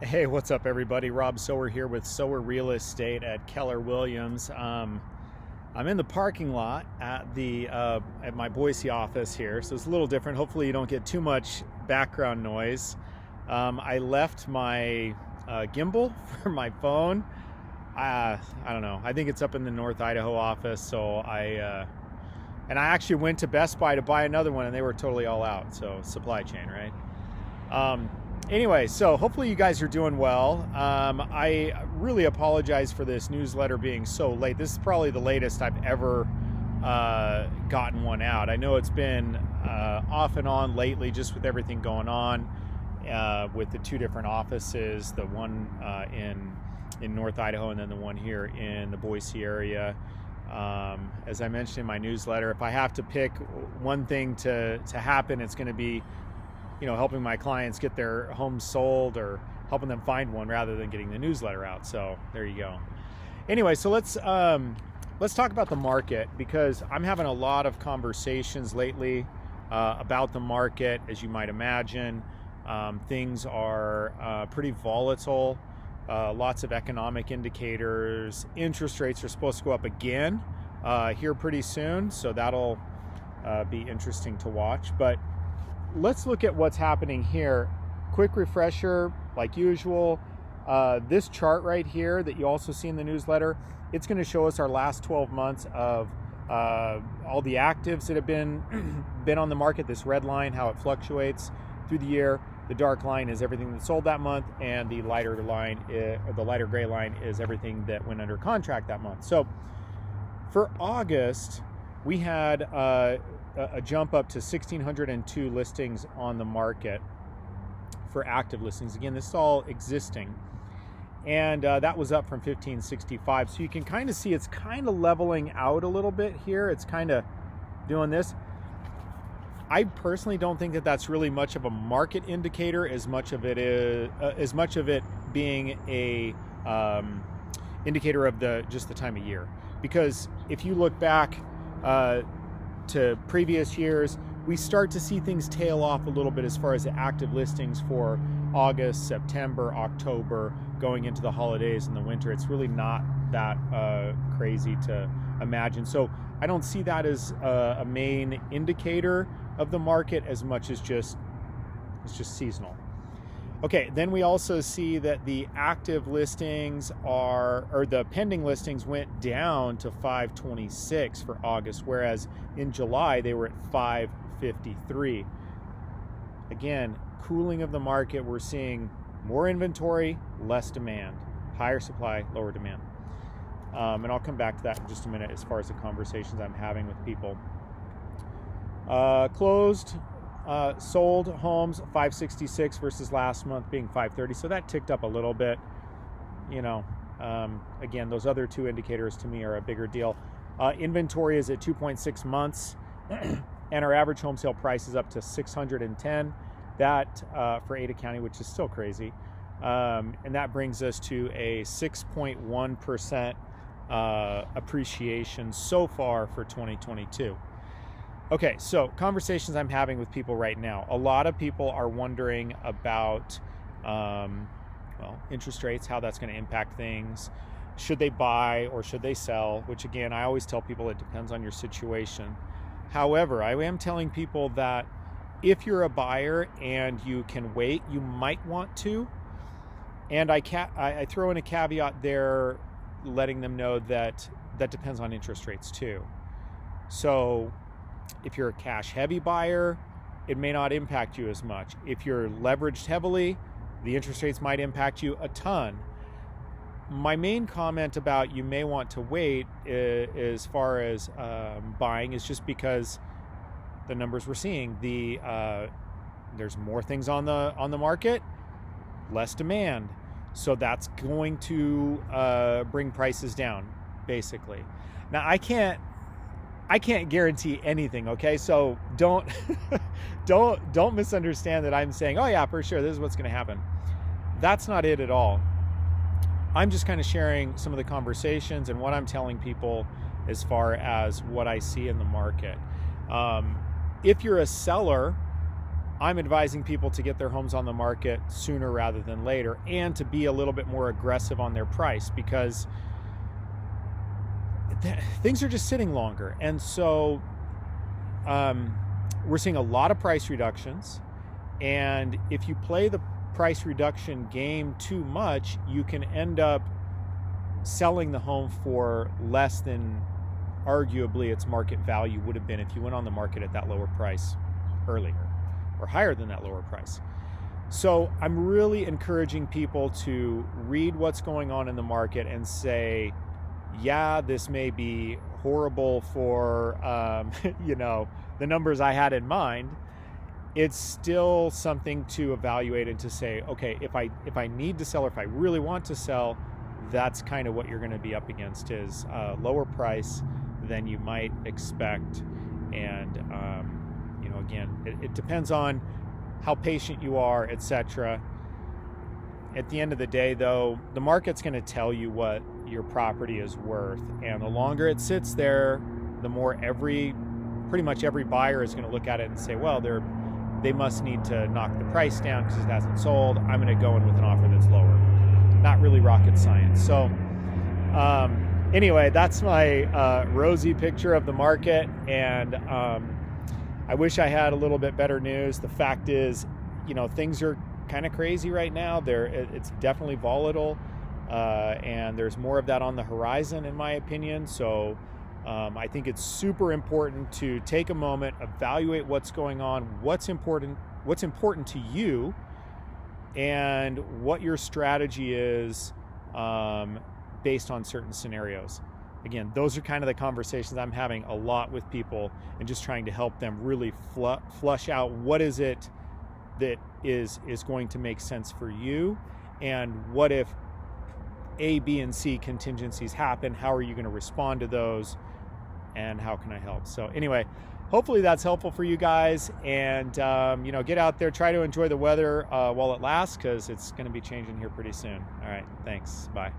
Hey, what's up, everybody? Rob Sower here with Sower Real Estate at Keller Williams. I'm in the parking lot at my Boise office here, so it's a little different. Hopefully, you don't get too much background noise. I left my gimbal for my phone. I don't know. I think it's up in the North Idaho office. So I actually went to Best Buy to buy another one, and they were totally all out. So supply chain, right? Anyway, so hopefully you guys are doing well. I really apologize for this newsletter being so late. This is probably the latest I've ever gotten one out. I know it's been off and on lately, just with everything going on with the two different offices, the one in North Idaho and then the one here in the Boise area. As I mentioned in my newsletter, if I have to pick one thing to happen, it's going to be helping my clients get their homes sold or helping them find one rather than getting the newsletter out. So there you go. Anyway, so let's talk about the market, because I'm having a lot of conversations lately about the market. As you might imagine, things are pretty volatile. Lots of economic indicators. Interest rates are supposed to go up again here pretty soon, so that'll be interesting to watch. But let's look at what's happening here. Quick refresher, like usual. This chart right here that you also see in the newsletter, it's going to show us our last 12 months of all the actives that have been on the market. This red line, how it fluctuates through the year. The dark line is everything that sold that month, and the lighter gray line is everything that went under contract that month. So for August, we had a jump up to 1,602 listings on the market for active listings. Again, this is all existing. And that was up from 1,565. So you can kind of see it's kind of leveling out a little bit here. It's kind of doing this. I personally don't think that that's really much of a market indicator as much of it being a indicator of just the time of year. Because if you look back to previous years, we start to see things tail off a little bit as far as the active listings for August, September, October, going into the holidays and the winter. It's really not that crazy to imagine. So I don't see that as a main indicator of the market as much as it's just seasonal. Okay, then we also see that the active listings the pending listings went down to 526 for August, whereas in July they were at 553. Again, cooling of the market. We're seeing more inventory, less demand, higher supply, lower demand. And I'll come back to that in just a minute as far as the conversations I'm having with people. Sold homes 566 versus last month being 530, so that ticked up a little bit. Again, those other two indicators to me are a bigger deal. Inventory is at 2.6 months, and our average home sale price is up to 610. That for Ada County, which is still crazy, and that brings us to a 6.1% appreciation so far for 2022. Okay, so conversations I'm having with people right now. A lot of people are wondering about, interest rates, how that's going to impact things. Should they buy or should they sell? Which, again, I always tell people it depends on your situation. However, I am telling people that if you're a buyer and you can wait, you might want to. And I throw in a caveat there, letting them know that depends on interest rates too. So if you're a cash heavy buyer, it may not impact you as much. If you're leveraged heavily, the interest rates might impact you a ton. My main comment about you may want to wait as far as buying is just because the numbers we're seeing, there's more things on the market, less demand. So that's going to bring prices down, basically. Now, I can't guarantee anything, okay? So don't misunderstand that I'm saying, oh yeah, for sure, this is what's going to happen. That's not it at all. I'm just kind of sharing some of the conversations and what I'm telling people as far as what I see in the market. If you're a seller, I'm advising people to get their homes on the market sooner rather than later, and to be a little bit more aggressive on their price, because things are just sitting longer. And so we're seeing a lot of price reductions, and if you play the price reduction game too much, you can end up selling the home for less than arguably its market value would have been if you went on the market at that lower price earlier, or higher than that lower price. So I'm really encouraging people to read what's going on in the market and say, yeah, this may be horrible for the numbers I had in mind. It's still something to evaluate and to say, okay, if I need to sell, or if I really want to sell, that's kind of what you're going to be up against, is a lower price than you might expect. And again, it depends on how patient you are, etc. At the end of the day, though, the market's going to tell you what your property is worth, and the longer it sits there, the more pretty much every buyer is going to look at it and say, well, they must need to knock the price down because it hasn't sold. I'm going to go in with an offer that's lower. Not really rocket science. So anyway, that's my rosy picture of the market, and I wish I had a little bit better news. The fact is, things are kind of crazy right now. It's definitely volatile, and there's more of that on the horizon, in my opinion. So I think it's super important to take a moment, evaluate what's going on, what's important to you, and what your strategy is based on certain scenarios. Again, those are kind of the conversations I'm having a lot with people, and just trying to help them really flush out what is it that is going to make sense for you, and what if A, B, and C contingencies happen, how are you going to respond to those, and how can I help? So anyway, hopefully that's helpful for you guys, and get out there, try to enjoy the weather while it lasts, because it's going to be changing here pretty soon. All right, thanks, bye.